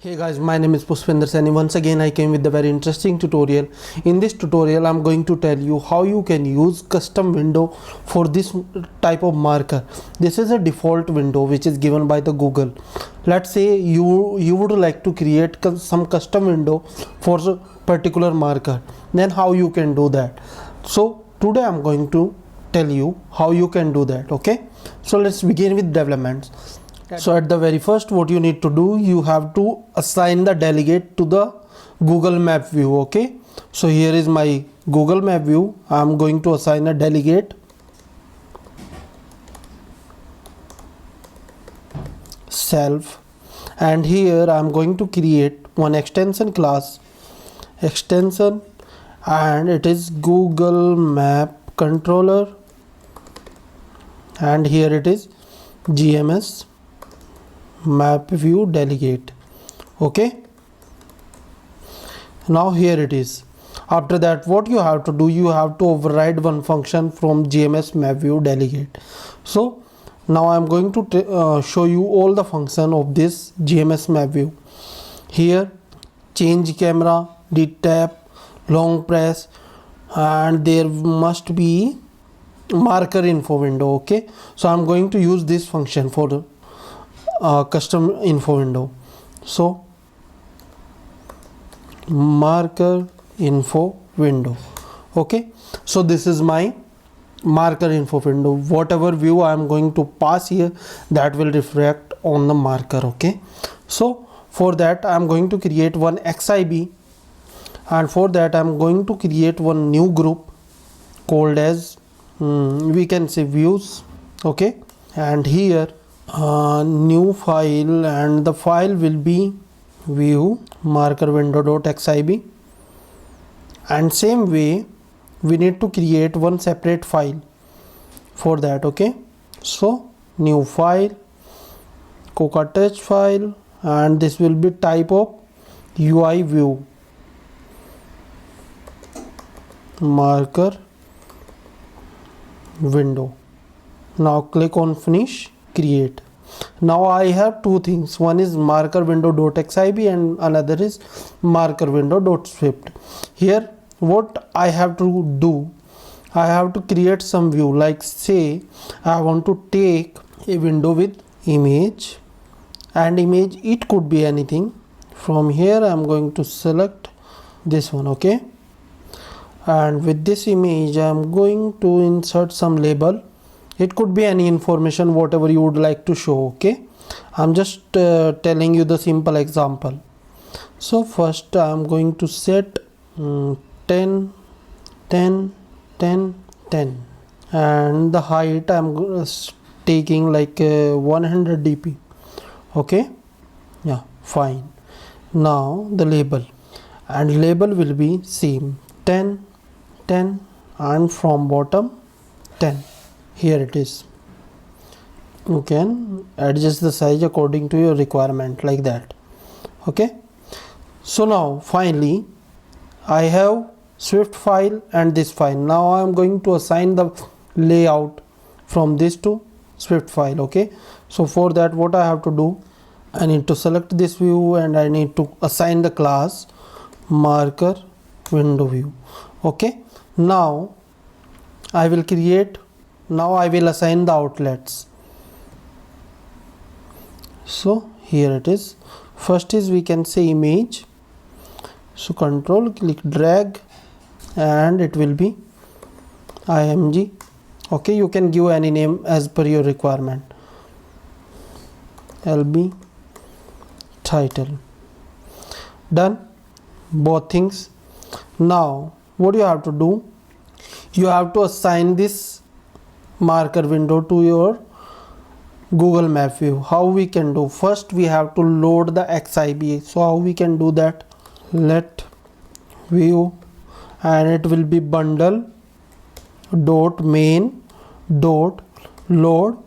Hey guys, my name is Pushpinder Saini. Once again I came with a very interesting tutorial. In this tutorial I'm going to tell you how you can use custom window for this type of marker. This is a default window which is given by the Google. Let's say you would like to create some custom window for a particular marker. Then how you can do that? So today I'm going to tell you how you can do that. Okay, so let's begin with developments. So at the very first, what you need to do, you have to assign the delegate to the Google Map view. Okay, so here is my Google Map view. I'm going to assign a delegate self, and here I'm going to create one extension class extension, and it is Google Map controller, and here it is GMS map view delegate. Okay, now here it is. After that, what you have to do, you have to override one function from GMS map view delegate. So now I'm going to show you all the function of this GMS map view. Here, change camera, detap, long press, and there must be marker info window. Okay, so I'm going to use this function for the custom info window. So marker info window. Okay, so this is my marker info window. Whatever view I am going to pass here, that will reflect on the marker. Okay, so for that I am going to create one XIB, and for that I am going to create one new group called as we can say views. Okay, and here new file, and the file will be view marker window.xib, and same way we need to create one separate file for that. Okay, so new file, Coca touch file, and this will be type of UI view marker window. Now click on finish, create. Now I have two things, one is marker window.xib and another is marker window.swift. Here what I have to do, I have to create some view, like say I want to take a window with image, and image it could be anything. From here I am going to select this one. Okay, and with this image I am going to insert some label. It could be any information, whatever you would like to show. Okay, I'm just telling you the simple example. So first I'm going to set 10 10 10 10, and the height I'm taking like 100 dp. Okay, yeah, fine. Now the label, and label will be same 10 10, and from bottom 10. Here it is. You can adjust the size according to your requirement, like that. Okay, so now finally I have Swift file and this file. Now I am going to assign the layout from this to Swift file. Okay, so for that what I have to do, I need to select this view and I need to assign the class marker window view. Okay, now I will assign the outlets. So here it is. First is we can say image. So control click drag, and it will be img. Okay, you can give any name as per your requirement. lb title. Done both things. Now what you have to do, you have to assign this marker window to your Google Map view. How we can do? First we have to load the XIB. So how we can do that? Let view, and it will be bundle dot main dot load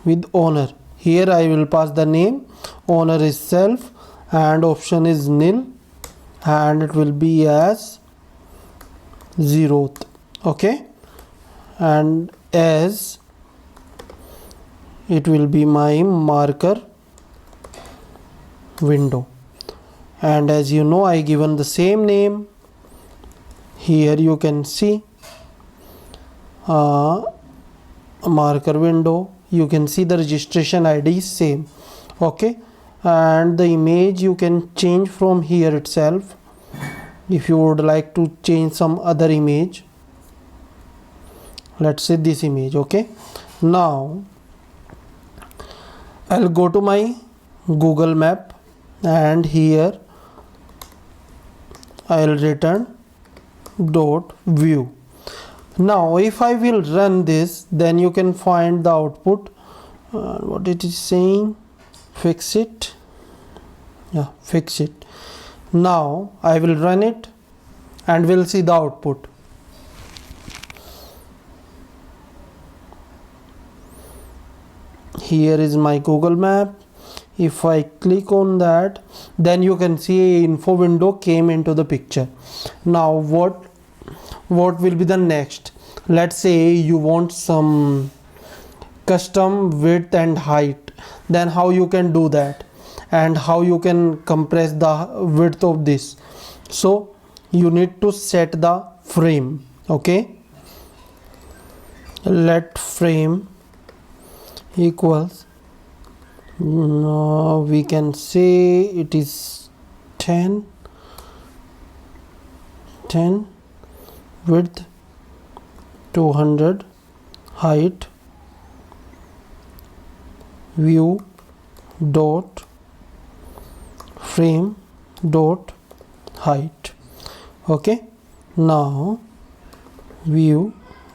with owner. Here I will pass the name, owner is self, and option is nil, and it will be as 0th. Okay, and as it will be my marker window, and as you know, I given the same name. Here you can see marker window. You can see the registration ID is same. Okay, and the image you can change from here itself. If you would like to change some other image, let's say this image. Okay, now I'll go to my Google Map, and here I'll return dot view. Now if I will run this, then you can find the output. What it is saying, fix it. Yeah, fix it. Now I will run it and we'll see the output. Here is my Google Map. If I click on that, then you can see info window came into the picture. Now what will be the next? Let's say you want some custom width and height, then how you can do that, and how you can compress the width of this. So you need to set the frame. Okay, let frame equals, we can say it is 10 width, 200 height, view dot frame dot height. Okay, now view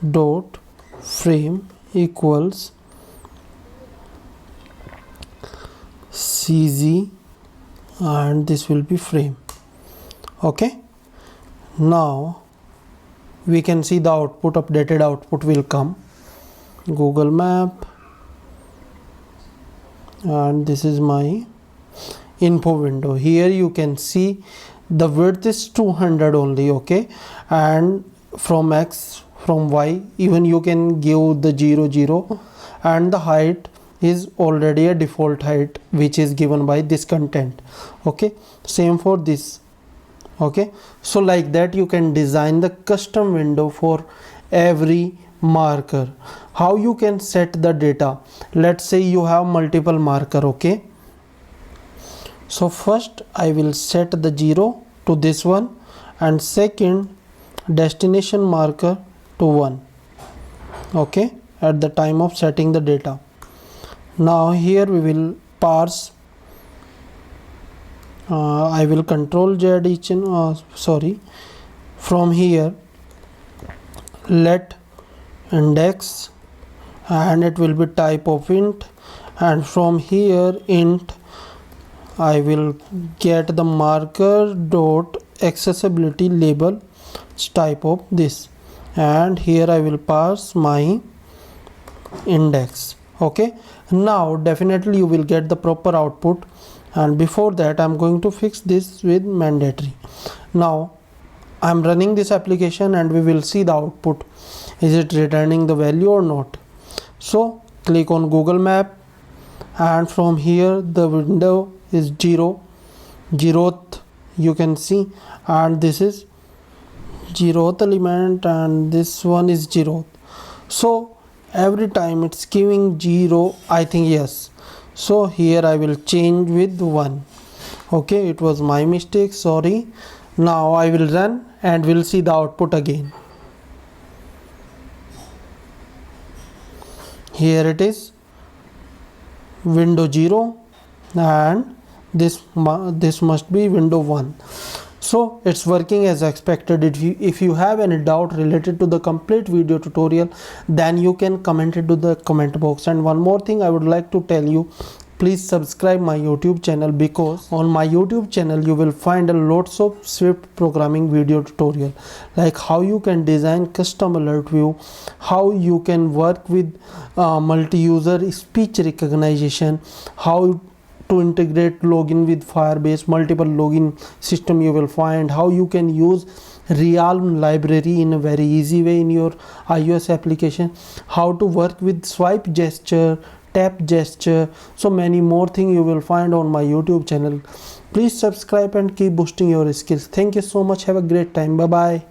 dot frame equals CZ, and this will be frame. Okay, now we can see the output, updated output will come. Google Map, and this is my info window. Here you can see the width is 200 only. Okay, and from X, from Y, even you can give the 00, and the height is already a default height which is given by this content. Okay, same for this. Okay, so like that you can design the custom window for every marker. How you can set the data? Let's say you have multiple marker. Okay, so first I will set the 0 to this one, and second destination marker to 1. Okay, at the time of setting the data. Now here we will parse. I will control Z each from here let index, and it will be type of int, and from here int I will get the marker dot accessibility label type of this, and here I will pass my index. Okay, now definitely you will get the proper output, and before that I'm going to fix this with mandatory. Now I'm running this application and we will see the output. Is it returning the value or not? So click on Google Map, and from here the window is 0th you can see, and this is 0th element, and this one is 0th. So every time it's giving 0, I think. Yes, so here I will change with 1. Okay, it was my mistake, sorry. Now I will run and we'll see the output again. Here it is, window 0, and this must be window 1. So it's working as expected. If you have any doubt related to the complete video tutorial, then you can comment it to the comment box. And one more thing I would like to tell you, please subscribe my YouTube channel, because on my YouTube channel you will find a lots of Swift programming video tutorial, like how you can design custom alert view, how you can work with multi-user speech recognition, how to integrate login with Firebase, multiple login system you will find, how you can use Realm library in a very easy way in your iOS application, how to work with swipe gesture tap gesture, so many more things you will find on my YouTube channel. Please subscribe and keep boosting your skills. Thank you so much. Have a great time. Bye bye.